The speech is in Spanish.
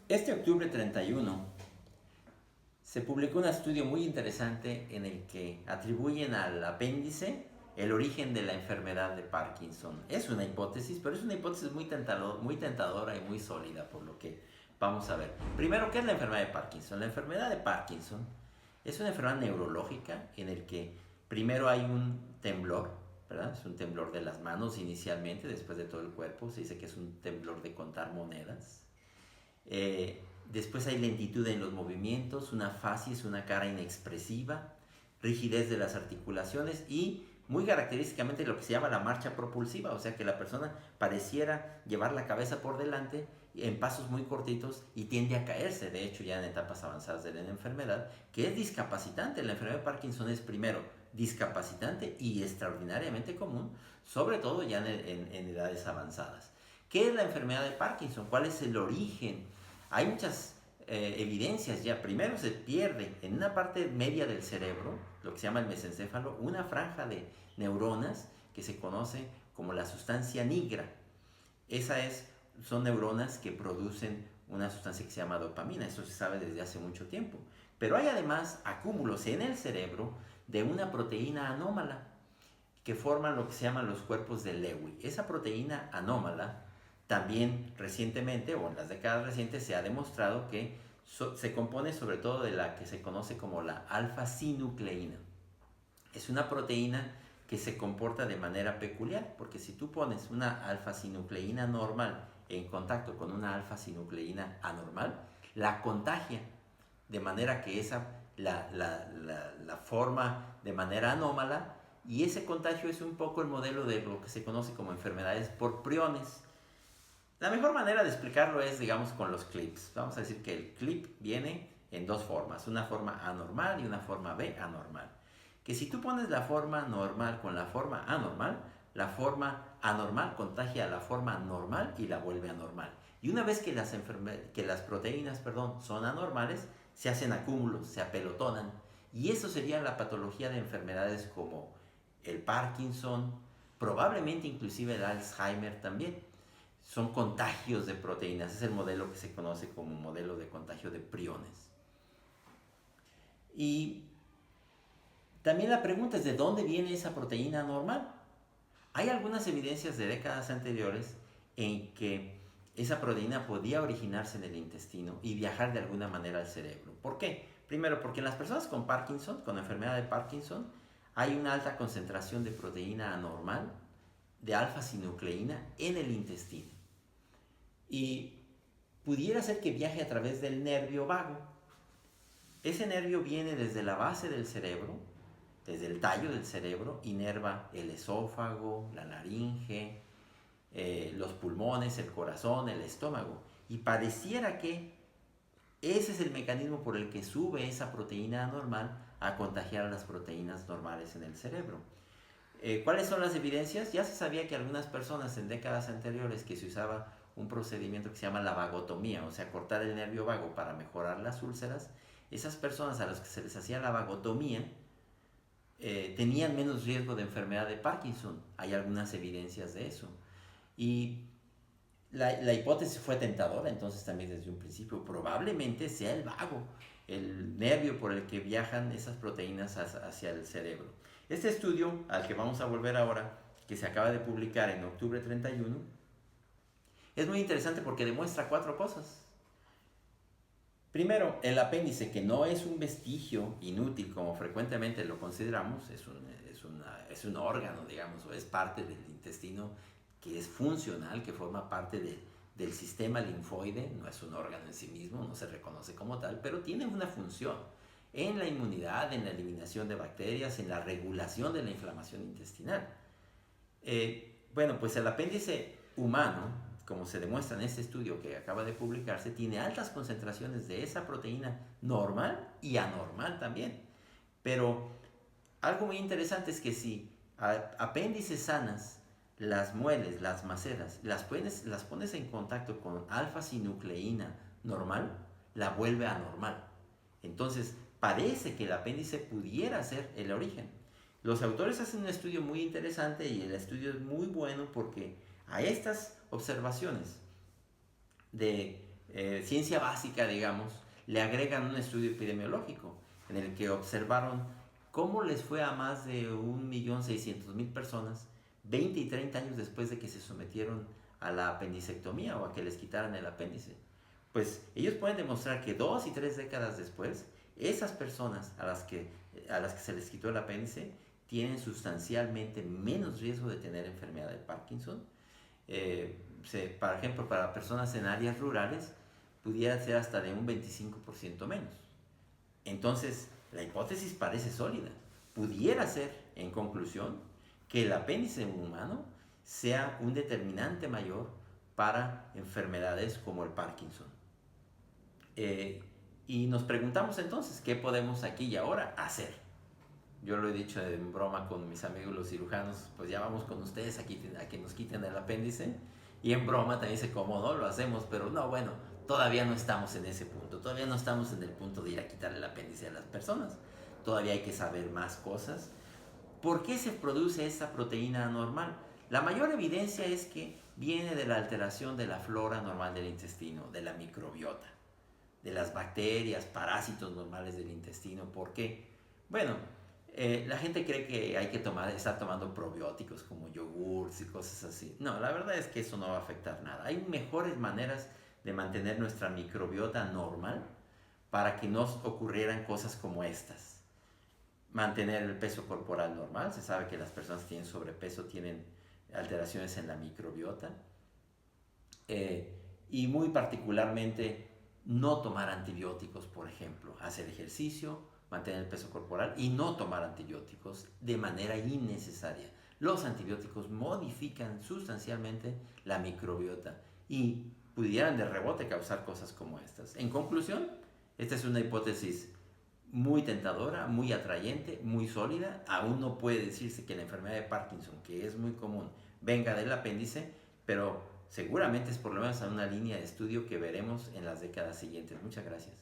Este octubre 31 se publicó un estudio muy interesante en el que atribuyen al apéndice el origen de la enfermedad de Parkinson. Es una hipótesis, pero es una hipótesis muy tentadora y muy sólida, por lo que vamos a ver. Primero, ¿qué es la enfermedad de Parkinson? La enfermedad de Parkinson es una enfermedad neurológica en el que primero hay un temblor, ¿verdad? Es un temblor de las manos inicialmente, después de todo el cuerpo. Se dice que es un temblor de contar monedas. Después hay lentitud en los movimientos, una facies, una cara inexpresiva, rigidez de las articulaciones y muy característicamente lo que se llama la marcha propulsiva, o sea que la persona pareciera llevar la cabeza por delante en pasos muy cortitos y tiende a caerse, de hecho ya en etapas avanzadas de la enfermedad, que es discapacitante. La enfermedad de Parkinson es primero discapacitante y extraordinariamente común, sobre todo ya en edades avanzadas. ¿Qué es la enfermedad de Parkinson? ¿Cuál es el origen? Hay muchas evidencias ya. Primero se pierde en una parte media del cerebro, lo que se llama el mesencéfalo, una franja de neuronas que se conoce como la sustancia nigra. Son neuronas que producen una sustancia que se llama dopamina, eso se sabe desde hace mucho tiempo. Pero hay además acúmulos en el cerebro de una proteína anómala que forman lo que se llaman los cuerpos de Lewy. Esa proteína anómala también recientemente, o en las décadas recientes, se ha demostrado que se compone sobre todo de la que se conoce como la alfa-sinucleína. Es una proteína que se comporta de manera peculiar, porque si tú pones una alfa-sinucleína normal en contacto con una alfa-sinucleína anormal, la contagia, de manera que esa la forma de manera anómala, y ese contagio es un poco el modelo de lo que se conoce como enfermedades por priones. La mejor manera de explicarlo es, digamos, con los clips. Vamos a decir que el clip viene en dos formas, una forma anormal y una forma B anormal. Que si tú pones la forma normal con la forma anormal, la forma anormal contagia a la forma normal y la vuelve anormal. Y una vez que las proteínas, son anormales, se hacen acúmulos, se apelotonan. Y eso sería la patología de enfermedades como el Parkinson, probablemente inclusive el Alzheimer también. Son contagios de proteínas, es el modelo que se conoce como modelo de contagio de priones. Y también la pregunta es: ¿de dónde viene esa proteína normal? Hay algunas evidencias de décadas anteriores en que esa proteína podía originarse en el intestino y viajar de alguna manera al cerebro. ¿Por qué? Primero, porque en las personas con Parkinson, con enfermedad de Parkinson, hay una alta concentración de proteína anormal, de alfa-sinucleína, en el intestino. Y pudiera ser que viaje a través del nervio vago. Ese nervio viene desde la base del cerebro, desde el tallo del cerebro, inerva el esófago, la laringe, los pulmones, el corazón, el estómago. Y pareciera que ese es el mecanismo por el que sube esa proteína anormal a contagiar a las proteínas normales en el cerebro. ¿Cuáles son las evidencias? Ya se sabía que algunas personas en décadas anteriores que se usaba un procedimiento que se llama la vagotomía, o sea, cortar el nervio vago para mejorar las úlceras. Esas personas a las que se les hacía la vagotomía tenían menos riesgo de enfermedad de Parkinson. Hay algunas evidencias de eso. Y la hipótesis fue tentadora, entonces también desde un principio probablemente sea el vago, el nervio por el que viajan esas proteínas hacia el cerebro. Este estudio, al que vamos a volver ahora, que se acaba de publicar en octubre 31, es muy interesante porque demuestra 4 cosas. Primero, el apéndice, que no es un vestigio inútil como frecuentemente lo consideramos, es un órgano, digamos, o es parte del intestino que es funcional, que forma parte del sistema linfoide. No es un órgano en sí mismo, no se reconoce como tal, pero tiene una función en la inmunidad, en la eliminación de bacterias, en la regulación de la inflamación intestinal. Bueno, pues el apéndice humano, como se demuestra en este estudio que acaba de publicarse, tiene altas concentraciones de esa proteína normal y anormal también. Pero algo muy interesante es que si apéndices sanas las mueles, las maceras, las pones en contacto con alfa-sinucleína normal, la vuelve anormal. Entonces, parece que el apéndice pudiera ser el origen. Los autores hacen un estudio muy interesante y el estudio es muy bueno porque a estas observaciones de ciencia básica, digamos, le agregan un estudio epidemiológico en el que observaron cómo les fue a más de 1.600.000 personas 20 y 30 años después de que se sometieron a la apendicectomía o a que les quitaran el apéndice. Pues ellos pueden demostrar que 2 y 3 décadas después, esas personas a las que se les quitó el apéndice tienen sustancialmente menos riesgo de tener enfermedad de Parkinson. Por ejemplo, para personas en áreas rurales, pudiera ser hasta de un 25% menos. Entonces, la hipótesis parece sólida. Pudiera ser, en conclusión, que el apéndice humano sea un determinante mayor para enfermedades como el Parkinson. Y nos preguntamos entonces, ¿qué podemos aquí y ahora hacer? Yo lo he dicho en broma con mis amigos los cirujanos, pues ya vamos con ustedes aquí a que nos quiten el apéndice. Y en broma también dice, ¿cómo no? Lo hacemos, pero no, bueno, todavía no estamos en ese punto. Todavía no estamos en el punto de ir a quitar el apéndice a las personas. Todavía hay que saber más cosas. ¿Por qué se produce esa proteína anormal? La mayor evidencia es que viene de la alteración de la flora normal del intestino, de la microbiota, de las bacterias, parásitos normales del intestino. ¿Por qué? Bueno, la gente cree que hay que estar tomando probióticos como yogurts y cosas así. No, la verdad es que eso no va a afectar nada. Hay mejores maneras de mantener nuestra microbiota normal para que no ocurrieran cosas como estas. Mantener el peso corporal normal. Se sabe que las personas que tienen sobrepeso tienen alteraciones en la microbiota. Y muy particularmente no tomar antibióticos, por ejemplo. Hacer ejercicio, mantener el peso corporal y no tomar antibióticos de manera innecesaria. Los antibióticos modifican sustancialmente la microbiota y pudieran de rebote causar cosas como estas. En conclusión, esta es una hipótesis muy tentadora, muy atrayente, muy sólida. Aún no puede decirse que la enfermedad de Parkinson, que es muy común, venga del apéndice, pero seguramente es por lo menos una línea de estudio que veremos en las décadas siguientes. Muchas gracias.